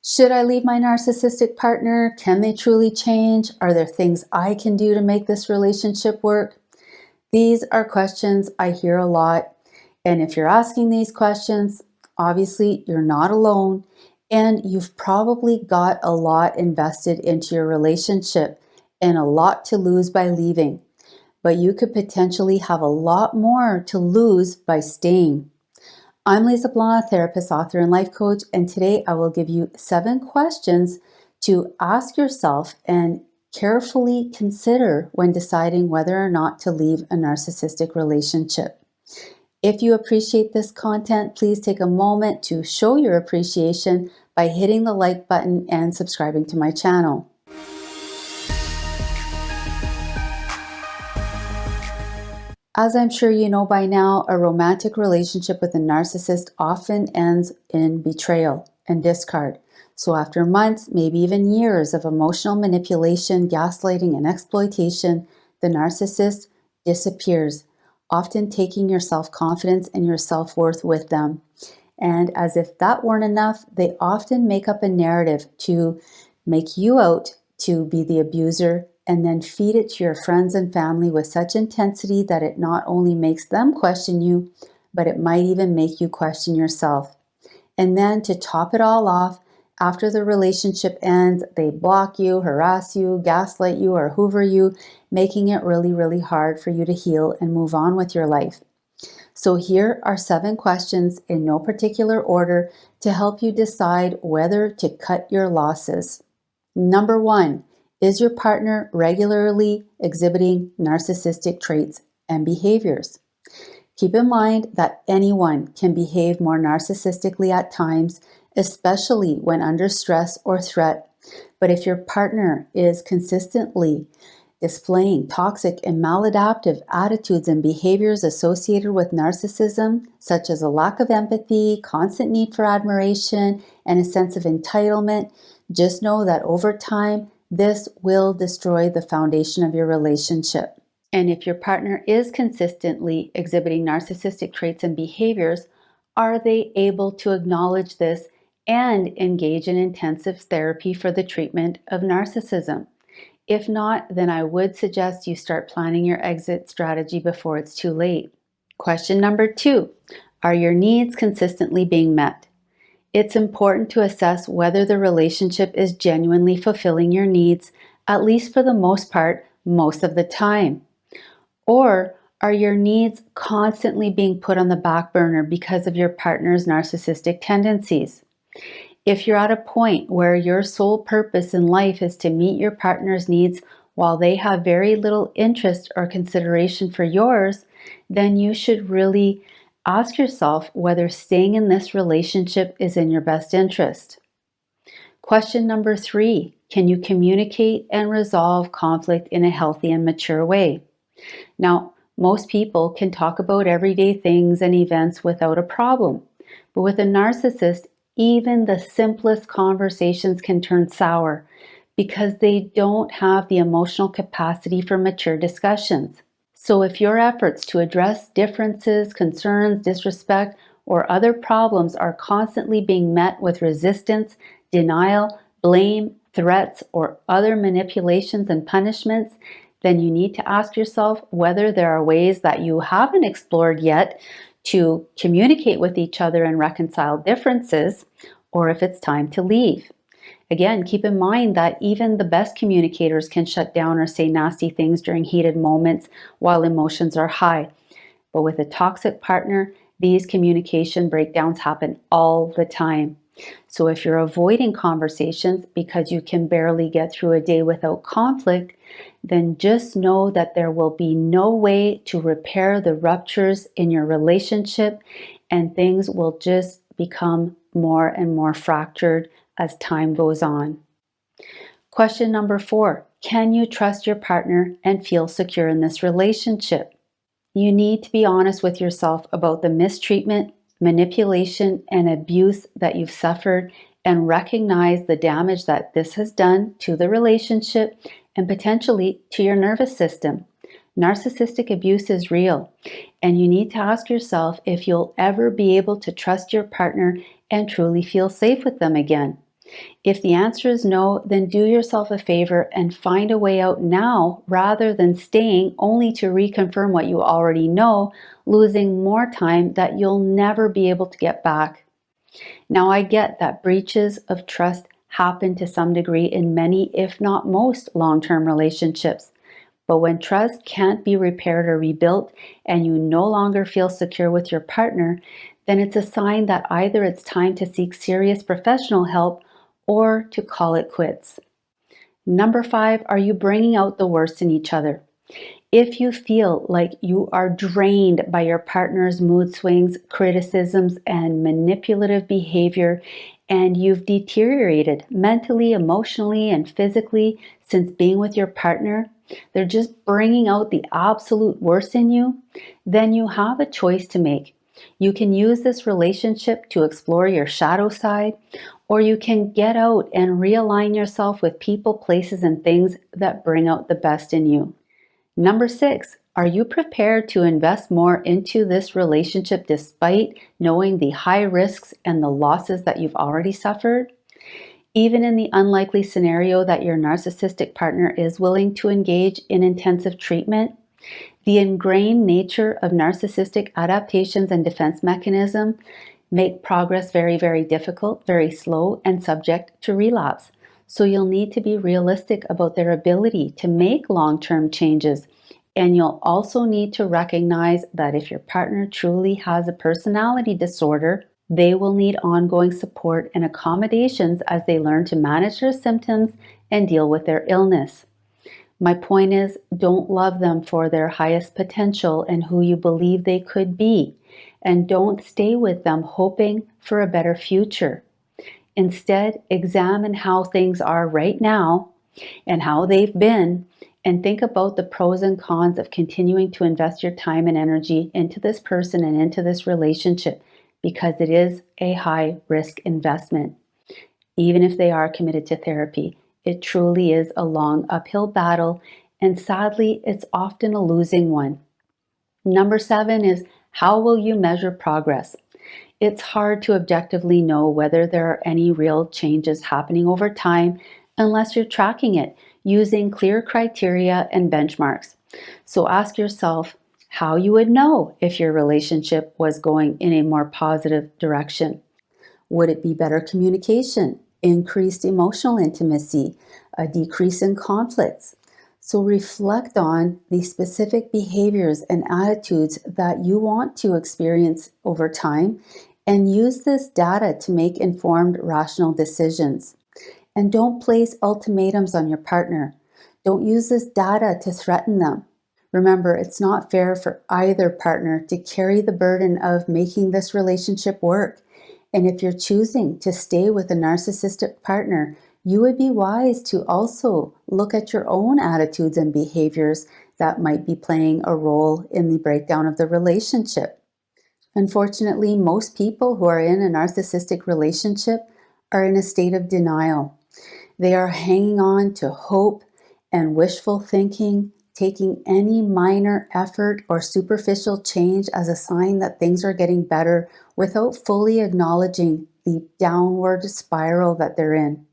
Should I leave my narcissistic partner? Can they truly change? Are there things I can do to make this relationship work? These are questions I hear a lot. And if you're asking these questions, obviously you're not alone and you've probably got a lot invested into your relationship and a lot to lose by leaving. But you could potentially have a lot more to lose by staying. I'm Lise, Leblanc, therapist, author, and life coach, and today I will give you 7 questions to ask yourself and carefully consider when deciding whether or not to leave a narcissistic relationship. If you appreciate this content, please take a moment to show your appreciation by hitting the like button and subscribing to my channel. As I'm sure you know by now, a romantic relationship with a narcissist often ends in betrayal and discard. So after months, maybe even years of emotional manipulation, gaslighting, and exploitation, the narcissist disappears, often taking your self-confidence and your self-worth with them. And as if that weren't enough, they often make up a narrative to make you out to be the abuser and then feed it to your friends and family with such intensity that it not only makes them question you, but it might even make you question yourself. And then to top it all off, after the relationship ends, they block you, harass you, gaslight you, or hoover you, making it really, really hard for you to heal and move on with your life. So here are 7 questions in no particular order to help you decide whether to cut your losses. Number 1, is your partner regularly exhibiting narcissistic traits and behaviors? Keep in mind that anyone can behave more narcissistically at times, especially when under stress or threat. But if your partner is consistently displaying toxic and maladaptive attitudes and behaviors associated with narcissism, such as a lack of empathy, constant need for admiration, and a sense of entitlement, just know that over time, this will destroy the foundation of your relationship. And if your partner is consistently exhibiting narcissistic traits and behaviors, are they able to acknowledge this and engage in intensive therapy for the treatment of narcissism? If not, then I would suggest you start planning your exit strategy before it's too late. Question number 2, are your needs consistently being met? It's important to assess whether the relationship is genuinely fulfilling your needs, at least for the most part, most of the time. Or are your needs constantly being put on the back burner because of your partner's narcissistic tendencies? If you're at a point where your sole purpose in life is to meet your partner's needs while they have very little interest or consideration for yours, then you should really ask yourself whether staying in this relationship is in your best interest. Question number 3, can you communicate and resolve conflict in a healthy and mature way? Now, most people can talk about everyday things and events without a problem, but with a narcissist, even the simplest conversations can turn sour because they don't have the emotional capacity for mature discussions. So if your efforts to address differences, concerns, disrespect, or other problems are constantly being met with resistance, denial, blame, threats, or other manipulations and punishments, then you need to ask yourself whether there are ways that you haven't explored yet to communicate with each other and reconcile differences, or if it's time to leave. Again, keep in mind that even the best communicators can shut down or say nasty things during heated moments while emotions are high. But with a toxic partner, these communication breakdowns happen all the time. So if you're avoiding conversations because you can barely get through a day without conflict, then just know that there will be no way to repair the ruptures in your relationship, and things will just become more and more fractured as time goes on. Question number 4, can you trust your partner and feel secure in this relationship? You need to be honest with yourself about the mistreatment, manipulation, and abuse that you've suffered, and recognize the damage that this has done to the relationship and potentially to your nervous system. Narcissistic abuse is real, and you need to ask yourself if you'll ever be able to trust your partner and truly feel safe with them again. If the answer is no, then do yourself a favor and find a way out now rather than staying only to reconfirm what you already know, losing more time that you'll never be able to get back. Now, I get that breaches of trust happen to some degree in many, if not most, long-term relationships. But when trust can't be repaired or rebuilt and you no longer feel secure with your partner, then it's a sign that either it's time to seek serious professional help or to call it quits. Number 5, are you bringing out the worst in each other? If you feel like you are drained by your partner's mood swings, criticisms, and manipulative behavior, and you've deteriorated mentally, emotionally, and physically since being with your partner, they're just bringing out the absolute worst in you, then you have a choice to make. You can use this relationship to explore your shadow side, or you can get out and realign yourself with people, places, and things that bring out the best in you. Number 6, are you prepared to invest more into this relationship despite knowing the high risks and the losses that you've already suffered? Even in the unlikely scenario that your narcissistic partner is willing to engage in intensive treatment, the ingrained nature of narcissistic adaptations and defense mechanisms make progress very, very difficult, very slow, and subject to relapse. So you'll need to be realistic about their ability to make long-term changes. And you'll also need to recognize that if your partner truly has a personality disorder, they will need ongoing support and accommodations as they learn to manage their symptoms and deal with their illness. My point is, don't love them for their highest potential and who you believe they could be. And don't stay with them hoping for a better future. Instead, examine how things are right now and how they've been, and think about the pros and cons of continuing to invest your time and energy into this person and into this relationship, because it is a high risk investment. Even if they are committed to therapy, it truly is a long uphill battle, and sadly, it's often a losing one. Number 7 is, how will you measure progress? It's hard to objectively know whether there are any real changes happening over time unless you're tracking it using clear criteria and benchmarks. So ask yourself how you would know if your relationship was going in a more positive direction. Would it be better communication, increased emotional intimacy, a decrease in conflicts? So reflect on the specific behaviors and attitudes that you want to experience over time, and use this data to make informed, rational decisions. And don't place ultimatums on your partner. Don't use this data to threaten them. Remember, it's not fair for either partner to carry the burden of making this relationship work. And if you're choosing to stay with a narcissistic partner, you would be wise to also look at your own attitudes and behaviors that might be playing a role in the breakdown of the relationship. Unfortunately, most people who are in a narcissistic relationship are in a state of denial. They are hanging on to hope and wishful thinking, taking any minor effort or superficial change as a sign that things are getting better without fully acknowledging the downward spiral that they're in.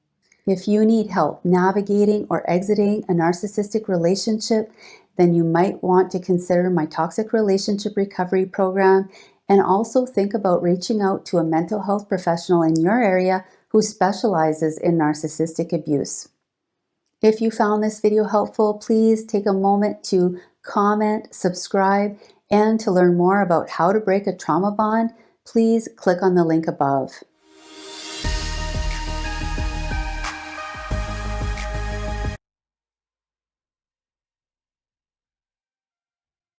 If you need help navigating or exiting a narcissistic relationship, then you might want to consider my Toxic Relationship Recovery Program, and also think about reaching out to a mental health professional in your area who specializes in narcissistic abuse. If you found this video helpful, please take a moment to comment, subscribe, and to learn more about how to break a trauma bond, please click on the link above.